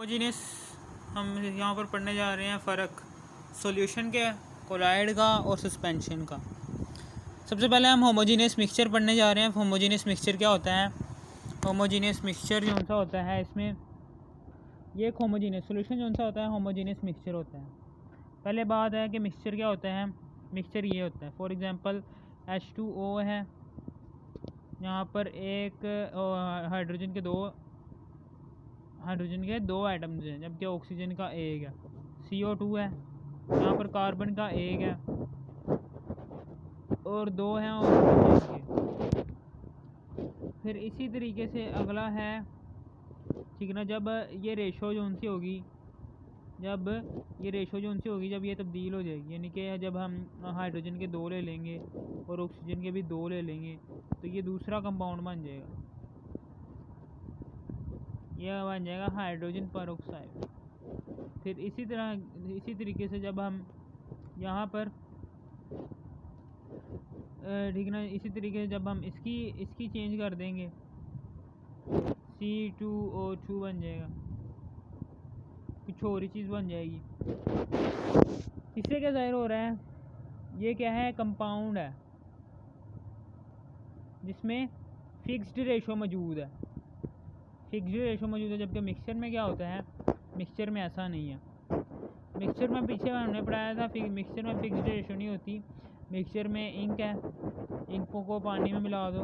Homogeneous हम यहाँ पर पढ़ने जा रहे हैं फ़र्क सॉल्यूशन के, कोलाइड का और सस्पेंशन का। सबसे पहले हम होमोजीनियस मिक्सचर पढ़ने जा रहे हैं। होमोजीनियस मिक्सचर क्या होता है? होमोजीनियस मिक्सचर जो सा होता है, इसमें ये एक होमोजीनियस सॉल्यूशन जो सा होता है होमोजीनियस मिक्सचर होता है। पहले बात है कि मिक्सचर क्या होता है। मिक्सचर ये होता है, फॉर एग्जांपल H2O है, यहाँ पर एक हाइड्रोजन के दो एटम्स हैं, जबकि ऑक्सीजन का एक है। CO2 है, यहाँ पर कार्बन का एक है और दो हैं ऑक्सीजन के। फिर इसी तरीके से अगला है, ठीक है ना, जब ये रेशो जो उनसी होगी, जब ये तब्दील हो जाएगी, यानी कि जब हम हाइड्रोजन के दो ले लेंगे और ऑक्सीजन के भी दो ले लेंगे तो ये दूसरा कंपाउंड बन जाएगा, यह बन जाएगा हाइड्रोजन परऑक्साइड। फिर इसी तरीके से जब हम यहाँ पर ठीक ना, इसी तरीके से जब हम इसकी चेंज कर देंगे, C2O2 बन जाएगा, कुछ और ही चीज़ बन जाएगी। इससे क्या जाहिर हो रहा है, ये क्या है, कंपाउंड है जिसमें फिक्स्ड रेशो मौजूद है। जबकि मिक्सचर में क्या होता है, मिक्सचर में ऐसा नहीं है। मिक्सचर में पीछे हमने पढ़ाया था, मिक्सचर में फिक्स्ड रेशो नहीं होती। मिक्सचर में इंक है, इंकों को पानी में मिला दो,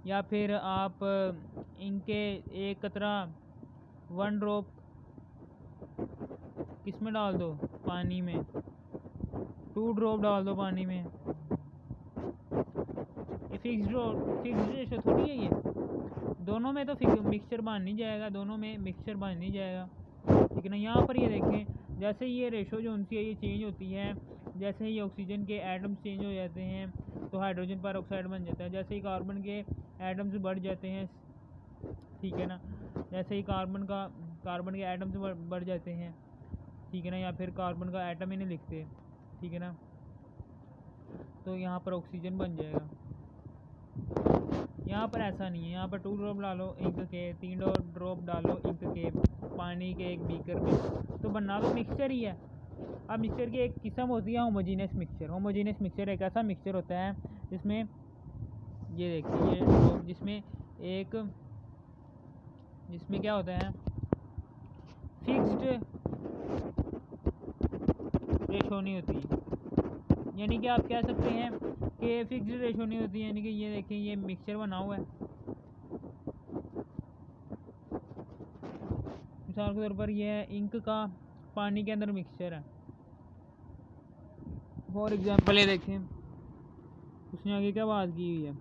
या फिर आप इंक के एक कतरा 1 ड्रॉप किस में डाल दो, पानी में, 2 ड्रॉप डाल दो पानी में। ये फिक्स्ड रेशो थोड़ी है, ये दोनों में तो मिक्सचर बन नहीं जाएगा, ठीक है ना। यहाँ पर ये देखें, जैसे ये रेशो जो उनकी है ये चेंज होती है, जैसे ही ऑक्सीजन के एटम्स चेंज हो जाते हैं तो हाइड्रोजन परऑक्साइड बन जाता है। जैसे ही कार्बन के एटम्स बढ़ जाते हैं, ठीक है ना, जैसे ही कार्बन के एटम्स बढ़ जाते हैं, ठीक है ना, या फिर कार्बन का एटम ही नहीं लिखते, ठीक है ना, तो यहाँ पर ऑक्सीजन बन जाएगा। यहाँ पर ऐसा नहीं है, यहाँ पर 2 ड्रॉप डालो इंक के, 3 ड्रॉप डालो इंक के पानी के एक बीकर में, तो बनना तो मिक्सचर ही है। अब मिक्सचर की एक किस्म होती है होमोजीनियस मिक्सचर। होमोजीनियस मिक्सचर एक ऐसा मिक्सचर होता है जिसमें ये देखिए, जिसमें क्या होता है, फिक्स्ड रेशो नहीं होती। यानी कि आप कह सकते हैं कि फिक्स्ड रेशो नहीं होती, यानी कि ये देखें, ये मिक्सचर बना हुआ है, मिसाल के तौर पर यह इंक का पानी के अंदर मिक्सचर है, फॉर एग्जांपल। ये देखें, उसने आगे क्या बात की हुई है,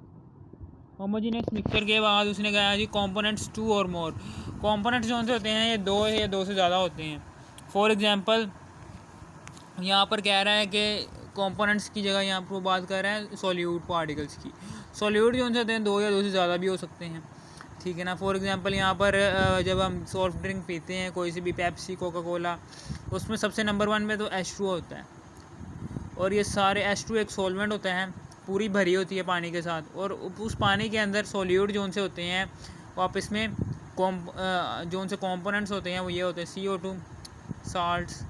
होमोजीनियस मिक्सचर के बाद उसने कहा जी कंपोनेंट्स 2 और मोर। कंपोनेंट्स जो होते हैं ये 2 है या 2 से ज़्यादा होते हैं। फॉर एग्जांपल यहाँ पर कह रहा है कि कंपोनेंट्स की जगह यहाँ पर बात कर रहा है सॉल्यूट पार्टिकल्स की। सॉल्यूट जो होते हैं 2 या 2 से ज़्यादा भी हो सकते हैं, ठीक है ना। फॉर एग्जांपल यहाँ पर जब हम सॉफ्ट ड्रिंक पीते हैं, कोई सी भी पेप्सी, कोका कोला, उसमें सबसे नंबर 1 में तो H2O होता है, और ये सारे H2 एक सॉल्वेंट होता है, पूरी भरी होती है पानी के साथ, और उस पानी के अंदर सॉल्यूट जो से होते हैं वापस में जो से कंपोनेंट्स होते हैं वो ये होते हैं CO2, साल्ट्स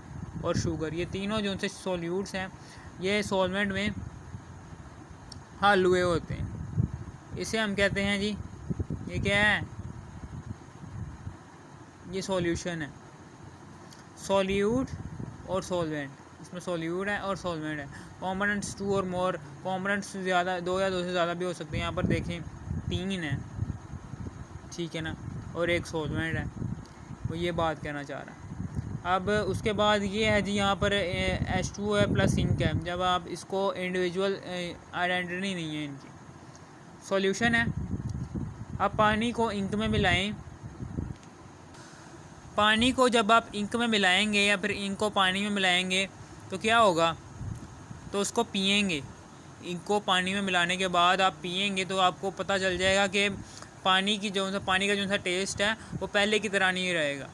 और शुगर। ये तीनों जो से सॉल्यूट्स हैं ये सॉल्वेंट में हल हुए होते हैं। इसे हम कहते हैं जी, ये क्या है, ये सॉल्यूशन है, सॉल्यूट और सॉल्वेंट। इसमें सॉल्यूट है और सॉल्वेंट है। कंपोनेंट्स 2 और मोर, कंपोनेंट्स ज़्यादा 2 या 2 से ज़्यादा भी हो सकते हैं। यहाँ पर देखें 3 है, ठीक है ना, और एक सॉल्वेंट है, वो ये बात कहना चाह रहा है। अब उसके बाद ये है जी, यहाँ पर H2O है प्लस इंक है। जब आप इसको इंडिविजुअल आइडेंटिटी नहीं है इनकी, सॉल्यूशन है। अब पानी को इंक में मिलाएं, पानी को जब आप इंक में मिलाएंगे या फिर इंक को पानी में मिलाएंगे तो क्या होगा, तो उसको पिएंगे। इंक को पानी में मिलाने के बाद आप पिएंगे तो आपको पता चल जाएगा कि पानी का जो सा टेस्ट है वो पहले की तरह नहीं रहेगा,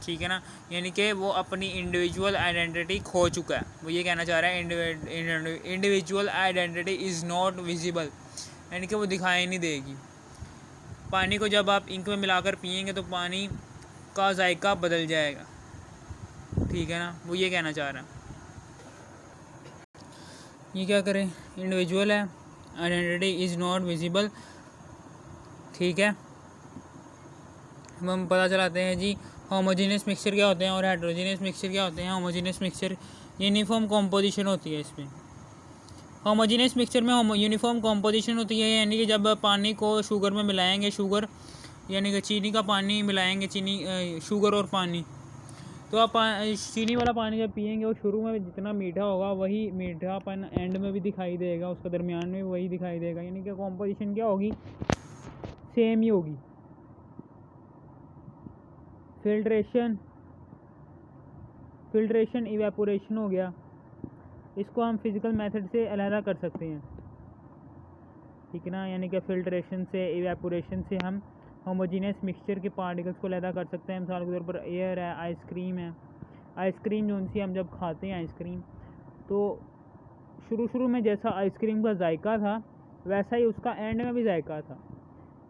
ठीक है ना। यानी कि वो अपनी इंडिविजुअल आइडेंटिटी खो चुका है। वो ये कहना चाह रहा है individual identity is not visible, यानी कि वो दिखाई नहीं देगी। पानी को जब आप इंक में मिलाकर पियेंगे तो पानी का जायका बदल जाएगा, ठीक है ना, वो ये कहना चाह रहा है। ये क्या करें, इंडिविजुअल है, आइडेंटिटी इज़ नॉट विजिबल, ठीक है। हम पता चलाते हैं जी होमोजेनियस मिक्सचर क्या होते हैं और हेट्रोजेनियस मिक्सचर क्या होते हैं। होमोजेनियस मिक्सचर यूनिफॉर्म कॉम्पोजिशन होती है इसमें। होमोजेनियस मिक्सचर में यूनिफॉर्म कॉम्पोजिशन होती है, यानी कि जब पानी को शुगर में मिलाएंगे, शुगर यानी कि चीनी का पानी मिलाएंगे, चीनी शुगर और पानी, तो आप चीनी वाला पानी जब पियेंगे वो शुरू में जितना मीठा होगा वही मीठापन एंड में भी दिखाई देगा, उसका दरमियान में वही दिखाई देगा, यानी कि कॉम्पोजिशन क्या होगी, सेम ही होगी। फिल्ट्रेशन इवेपोरेशन हो गया, इसको हम फिज़िकल मेथड से अलहदा कर सकते हैं, ठीक है ना, यानी कि फिल्ट्रेशन से, इवेपोरेशन से हम होमोजेनियस मिक्सचर के पार्टिकल्स को अलहदा कर सकते हैं। मिसाल के तौर पर एयर है, आइसक्रीम है। आइसक्रीम जो उनसे हम जब खाते हैं आइसक्रीम, तो शुरू में जैसा आइसक्रीम का जायका था वैसा ही उसका एंड में भी जायका था,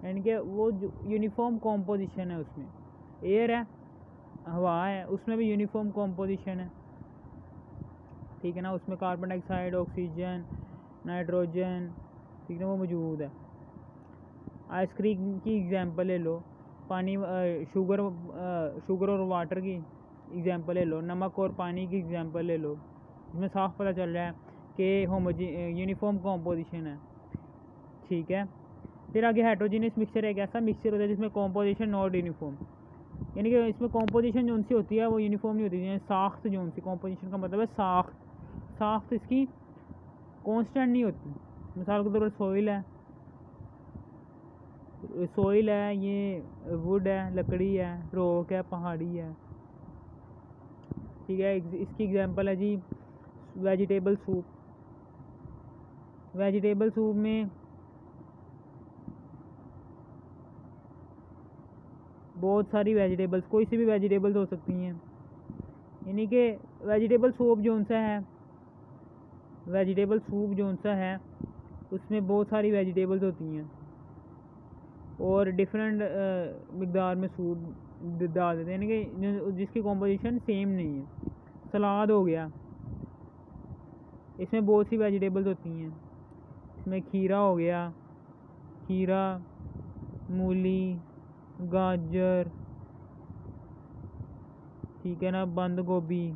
यानी कि वो जो यूनिफॉर्म कॉम्पोजिशन है उसमें। एयर है, हवा है, उसमें भी यूनिफॉर्म कॉम्पोजिशन है, ठीक है ना, उसमें कार्बन डाइऑक्साइड, ऑक्सीजन, नाइट्रोजन, ठीक है, वो मौजूद है। आइसक्रीम की एग्जांपल ले लो, पानी शुगर और वाटर की एग्जांपल ले लो, नमक और पानी की एग्जांपल ले लो, इसमें साफ पता चल रहा है कि यूनिफॉर्म कॉम्पोजिशन है, ठीक है। फिर आगे हेट्रोजेनियस मिक्सचर एक ऐसा मिक्सचर होता है जिसमें कॉम्पोजिशन नॉट यूनिफॉर्म, यानी कि इसमें कॉम्पोजिशन जो सी होती है वो यूनिफॉर्म नहीं होती, साख्त जो सी, कॉम्पोजिशन का मतलब है साख्त इसकी कांस्टेंट नहीं होती। मिसाल के तौर पर सोइल है, ये वुड है, लकड़ी है, रॉक है, पहाड़ी है, ठीक है। इसकी एग्जांपल है जी वेजिटेबल सूप में बहुत सारी वेजिटेबल्स, कोई सी भी वेजिटेबल्स हो सकती हैं, यानी कि वेजिटेबल सूप जो सा है उसमें बहुत सारी वेजिटेबल्स होती हैं और डिफरेंट मिकदार में सूप डाल देते हैं, यानी कि जिसकी कॉम्पोजिशन सेम नहीं है। सलाद हो गया, इसमें बहुत सी वेजिटेबल्स होती हैं, इसमें खीरा हो गया, खीरा, मूली, गाजर, ठीक है ना, बंद गोभी।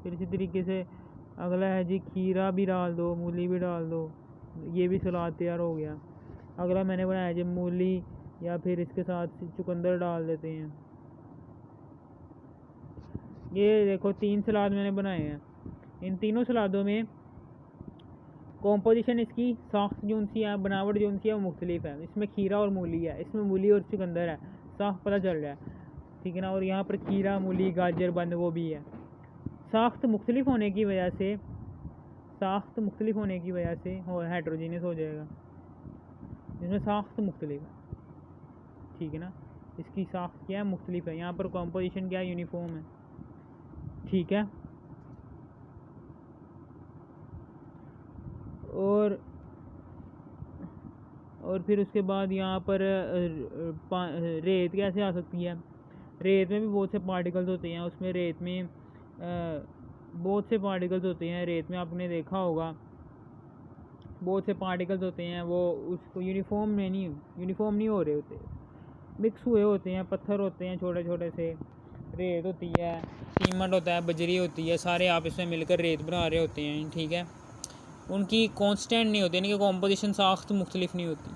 फिर इसी तरीके से अगला है जी खीरा भी डाल दो, मूली भी डाल दो, ये भी सलाद तैयार हो गया। अगला मैंने बनाया जी मूली, या फिर इसके साथ चुकंदर डाल देते हैं। ये देखो 3 सलाद मैंने बनाए हैं, इन तीनों सलादों में कॉम्पोजिशन इसकी साख्त जो सी है, बनावट जो सी है वो मुख्तलिफ है। इसमें खीरा और मूली है, इसमें मूली और चुकंदर है, साफ पता चल रहा है, ठीक है ना। और यहाँ पर खीरा, मूली, गाजर, बंद गोभी है। साख्त मुख्तलिफ होने की वजह से हेट्रोजीनियस हो जाएगा, इसमें साख्त मुख्तलिफ है, ठीक है ना। इसकी साख्त क्या है, मुख्तलिफ है। यहाँ पर कॉम्पोजिशन क्या है, यूनिफॉर्म है, ठीक है। और फिर उसके बाद यहाँ पर रेत कैसे आ सकती है। रेत में भी बहुत से पार्टिकल्स होते हैं, उसमें रेत में बहुत से पार्टिकल्स होते हैं, रेत में आपने देखा होगा बहुत से पार्टिकल्स होते हैं, वो उसको यूनिफॉर्म नहीं हो रहे होते, मिक्स हुए होते हैं। पत्थर होते हैं छोटे छोटे से, रेत होती है, सीमेंट होता है, बजरी होती है, सारे आपस में मिलकर रेत बना रहे होते हैं, ठीक है। उनकी कांस्टेंट नहीं होती, यानी कि कॉम्पोजिशन साख्त मुख्तलिफ नहीं होती।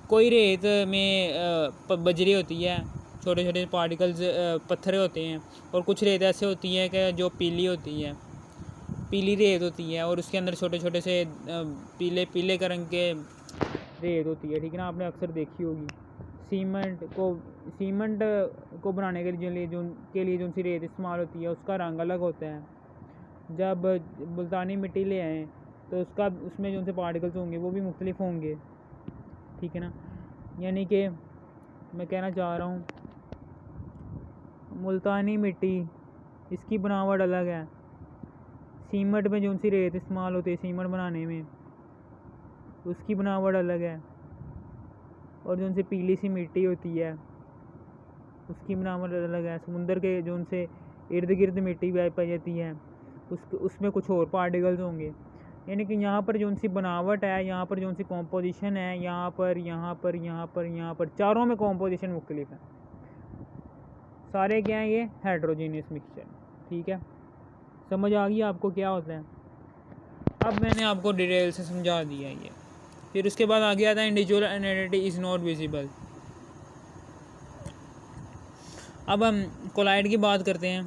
कोई रेत में बजरी होती है, छोटे छोटे पार्टिकल्स पत्थर होते हैं, और कुछ रेत ऐसे होती है कि जो पीली होती है, पीली रेत होती है, और उसके अंदर छोटे छोटे से पीले का रंग के रेत होती है, ठीक है ना, आपने अक्सर देखी होगी। सीमेंट को बनाने के लिए जो सी रेत इस्तेमाल होती है उसका रंग अलग होता है। जब मुल्तानी मिट्टी ले आएँ तो उसमें जो से पार्टिकल्स होंगे वो भी मुख्तलिफ होंगे, ठीक है ना। यानी कि मैं कहना चाह रहा हूँ मुल्तानी मिट्टी इसकी बनावट अलग है, सीमेंट में जो सी रेत इस्तेमाल होती है सीमेंट बनाने में उसकी बनावट अलग है। और जो उनसे पीली सी मिट्टी होती है उसकी बनावट अलग है। समुंदर के जो उनसे इर्द गिर्द मिट्टी पाई जाती है उसमें कुछ और पार्टिकल्स होंगे। यानी कि यहाँ पर जो उनकी बनावट है, यहाँ पर जो उनकी कॉम्पोजिशन है, यहाँ पर चारों में कॉम्पोजिशन मुख्तलिफ है। सारे क्या हैं? ये हेट्रोजीनियस मिक्सचर। ठीक है, समझ आ गई आपको क्या होता है? अब मैंने आपको डिटेल से समझा दिया ये। फिर उसके बाद आगे आता है individual identity is not visible. अब हम कोलाइड की बात करते हैं।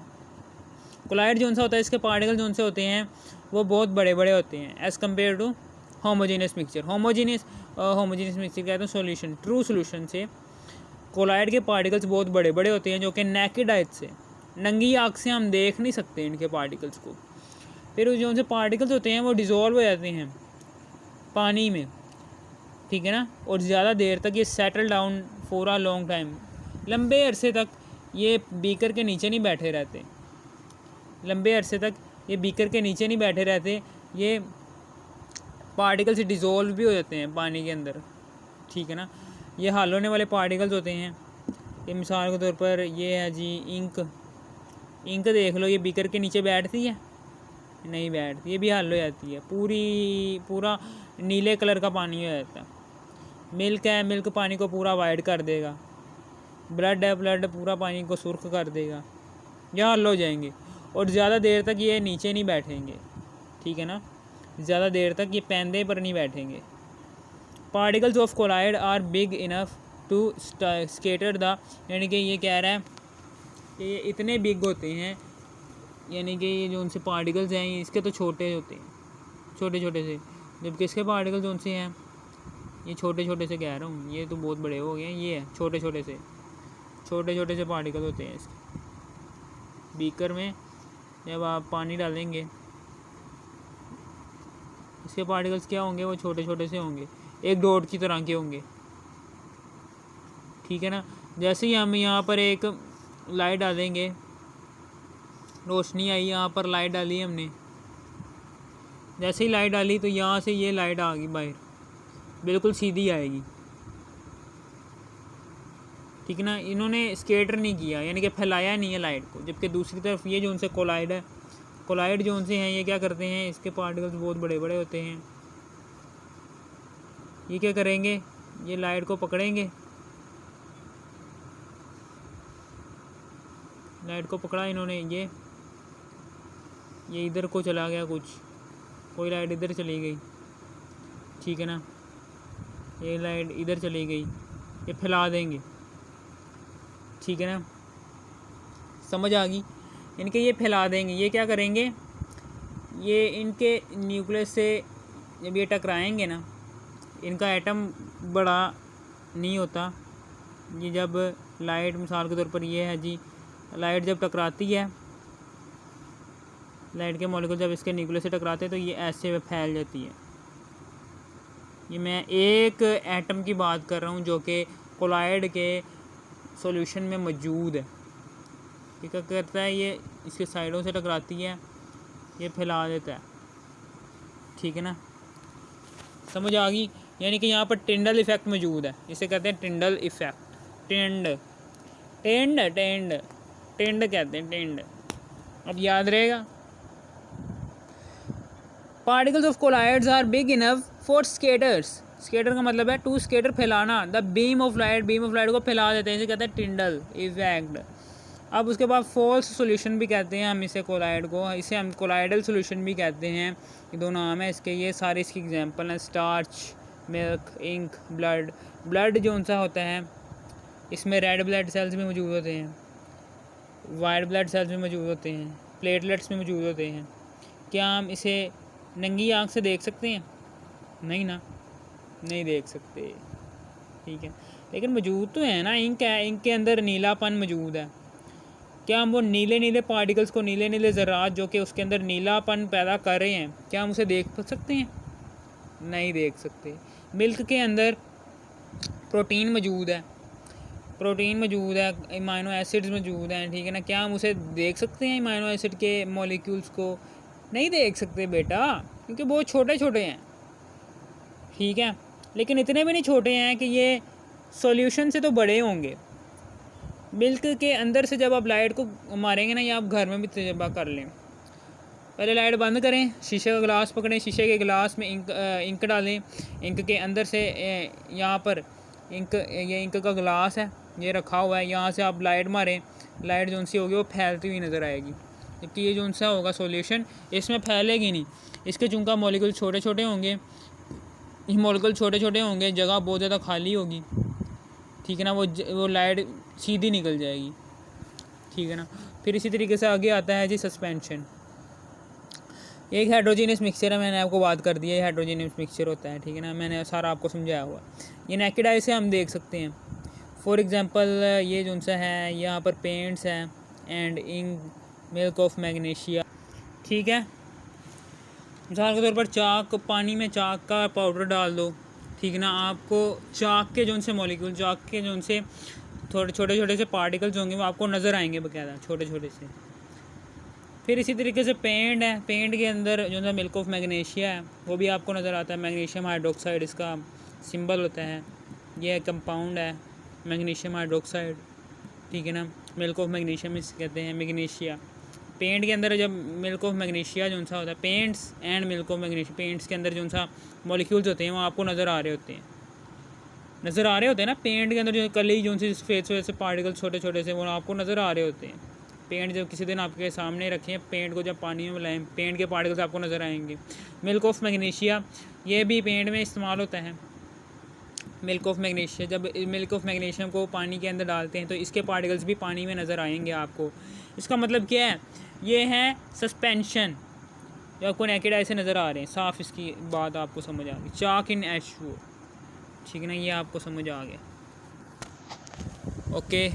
कोलाइड जो सा होता है, इसके पार्टिकल जो से होते हैं वो बहुत बड़े बड़े होते हैं as compared to homogeneous mixture. Homogeneous mixture कहते हैं सोल्यूशन, ट्रू सोल्यूशन से कोलाइड के पार्टिकल्स बहुत बड़े बड़े होते हैं, जो कि नेकेड आइज से, नंगी आँख से हम देख नहीं सकते इनके पार्टिकल्स को। फिर जो उनसे पार्टिकल्स होते हैं वो डिज़ोल्व हो जाते हैं पानी में, ठीक है ना, और ज़्यादा देर तक ये settle down for a long time, लंबे अरसे तक ये बीकर के नीचे नहीं बैठे रहते, लंबे अरसे तक ये बीकर के नीचे नहीं बैठे रहते, ये पार्टिकल्स डिज़ोल्व भी हो जाते हैं पानी के अंदर, ठीक है ना। ये हल होने वाले पार्टिकल्स होते हैं। ये मिसाल के तौर पर ये है जी इंक देख लो, ये बीकर के नीचे बैठती है? नहीं बैठती, ये भी हल हो जाती है, पूरा नीले कलर का पानी हो जाता है। मिल्क है, मिल्क पानी को पूरा वाइट कर देगा। ब्लड है, ब्लड पूरा पानी को सुर्ख कर देगा। यह हल हो जाएंगे और ज़्यादा देर तक ये नीचे नहीं बैठेंगे, ठीक है ना, ज़्यादा देर तक ये पैंदे पर नहीं बैठेंगे। Particles of colloid are big enough to scatter the, यानी कि ये कह रहा है कि ये इतने बिग होते हैं, यानी कि ये जो उनसे पार्टिकल्स हैं ये इसके तो छोटे होते हैं, छोटे छोटे से, जबकि इसके पार्टिकल्स जो उनसे हैं ये छोटे छोटे से कह रहा हूँ, ये तो बहुत बड़े हो गए हैं, ये है छोटे छोटे से पार्टिकल होते हैं इसके। बीकर में जब आप पानी डालेंगे इसके पार्टिकल्स क्या होंगे? वो छोटे छोटे से होंगे, एक डॉट की तरह के होंगे, ठीक है ना। जैसे ही हम यहाँ पर एक लाइट डालेंगे, रोशनी आई, यहाँ पर लाइट डाली हमने, जैसे ही लाइट डाली तो यहाँ से ये लाइट आ गई बाहर, बिल्कुल सीधी आएगी, ठीक है ना। इन्होंने स्केटर नहीं किया, यानी कि फैलाया नहीं है लाइट को। जबकि दूसरी तरफ ये जो उनसे कोलाइड है, कोलाइड जो उनसे हैं ये क्या करते हैं? इसके पार्टिकल्स बहुत बड़े बड़े होते हैं। ये क्या करेंगे? ये लाइट को पकड़ेंगे, लाइट को पकड़ा इन्होंने, ये इधर को चला गया, कोई लाइट इधर चली गई, ठीक है ना, ये लाइट इधर चली गई, ये फैला देंगे, ठीक है ना, समझ आ गई। इनके ये फैला देंगे, ये क्या करेंगे? ये इनके न्यूक्लियस से जब ये टकराएंगे ना, इनका एटम बड़ा नहीं होता। ये जब लाइट, मिसाल के तौर पर ये है जी, लाइट जब टकराती है, लाइट के मॉलिक्यूल जब इसके न्यूक्लियस से टकराते हैं तो ये ऐसे फैल जाती है। ये मैं एक एटम की बात कर रहा हूँ जो कि कोलाइड के सॉल्यूशन में मौजूद है। ये क्या करता है? ये इसके साइडों से टकराती है, ये फैला देता है, ठीक है ना, समझ आ गई। यानी कि यहाँ पर टिंडल इफ़ेक्ट मौजूद है, इसे कहते हैं टिंडल इफ़ेक्ट। टेंड कहते हैं, टेंड, अब याद रहेगा। Particles of colloids are big enough for scatters, scatter का मतलब है टू स्केटर, फैलाना, द बीम ऑफ लाइट को फैला देते हैं, इसे कहते हैं टिंडल इफेक्ट। अब उसके बाद फॉल्स सॉल्यूशन भी कहते हैं हम इसे, कोलाइड को, इसे हम कोलाइडल सॉल्यूशन भी कहते हैं। ये दो नाम है इसके, ये सारे इसकी एग्जांपल हैं, स्टार्च, मिल्क, इंक, ब्लड जो उनसा होता है इसमें रेड ब्लड सेल्स भी मौजूद होते हैं, वाइट ब्लड सेल्स भी मौजूद होते हैं, प्लेटलेट्स भी मौजूद होते हैं। क्या हम इसे नंगी आँख से देख सकते हैं? नहीं ना, नहीं देख सकते, ठीक है, लेकिन मौजूद तो है ना। इंक है, इंक के अंदर नीलापन मौजूद है। क्या हम वो नीले नीले पार्टिकल्स को, नीले नीले ज़रात जो कि उसके अंदर नीलापन पैदा कर रहे हैं, क्या हम उसे देख सकते हैं? नहीं देख सकते। मिल्क के अंदर प्रोटीन मौजूद है, अमाइनो एसिड्स मौजूद हैं, ठीक है ना, क्या हम उसे देख सकते हैं? अमाइनो एसिड के मॉलिक्यूल्स को नहीं देख सकते बेटा, क्योंकि बहुत छोटे छोटे हैं, ठीक है, लेकिन इतने भी नहीं छोटे हैं कि ये सॉल्यूशन से तो बड़े होंगे। मिल्क के अंदर से जब आप लाइट को मारेंगे ना, ये आप घर में भी तजर्बा कर लें। पहले लाइट बंद करें, शीशे का गिलास पकड़ें, शीशे के गिलास में इंक डालें, इंक के अंदर से यहाँ पर ये इंक का गिलास है, ये रखा हुआ है, यहाँ से आप लाइट मारें, लाइट जो सी होगी वो फैलती हुई नज़र आएगी। जबकि ये जो सा होगा सॉल्यूशन, इसमें फैलेगी नहीं। इसके चूँकि मॉलिक्यूल छोटे छोटे होंगे, ये मॉलिक्यूल छोटे छोटे होंगे, जगह बहुत ज़्यादा खाली होगी, ठीक है ना, वो लाइट सीधी निकल जाएगी, ठीक है ना। फिर इसी तरीके से आगे आता है जी सस्पेंशन। एक हाइड्रोजीनियस मिक्सचर है, मैंने आपको बात कर दी है, हाइड्रोजीनियस मिक्सचर होता है, ठीक है ना, मैंने सारा आपको समझाया हुआ। ये नेकेड आई से हम देख सकते हैं। फॉर एग्जांपल ये जो सा है, यहाँ पर पेंट्स हैं and ink, milk of magnesia, ठीक है। मिसाल के तौर पर चाक, पानी में चाक का पाउडर डाल दो, ठीक है ना, आपको चाक के जो से मॉलिक्यूल, चाक के जो से थोड़े छोटे छोटे से पार्टिकल्स होंगे वो आपको नज़र आएंगे बाकायदा, छोटे छोटे से। फिर इसी तरीके से पेंट है, पेंट के अंदर जो है मिल्क ऑफ मैग्नीशिया है, वो भी आपको नज़र आता है। मैग्नीशियम हाइड्रोक्साइड इसका सिंबल होता है, ये कंपाउंड है मैग्नीशियम हाइड्रोक्साइड, ठीक है ना, मिल्क ऑफ मैग्नीशियम इसे कहते हैं, मैग्नीशिया। पेंट के अंदर जब मिल्क ऑफ मैग्नीशिया जो सा होता है, paints and milk of magnesia, paints के अंदर जो सा मॉलिक्यूल्स होते हैं वो आपको नज़र आ रहे होते हैं, ना। पेंट के अंदर जो कली जो सी फेस से पार्टिकल छोटे छोटे से वो आपको नज़र आ रहे होते हैं। पेंट जब किसी दिन आपके सामने रखें, पेंट को जब पानी में मिलाएं, पेंट के पार्टिकल्स आपको नज़र आएंगे। मिल्क ऑफ मैग्नीशिया ये भी पेंट में इस्तेमाल होता है। मिल्क ऑफ मैग्नीशिया, जब मिल्क ऑफ मैग्नीशियम को पानी के अंदर डालते हैं तो इसके पार्टिकल्स भी पानी में नज़र आएंगे आपको। इसका मतलब क्या है, ये है सस्पेंशन जो आपको नेकेड आई से नज़र आ रहे हैं। साफ इसकी बात आपको समझ आ गई। चाक इन H2O, ठीक है ना, ये आपको समझ आ गया। ओके।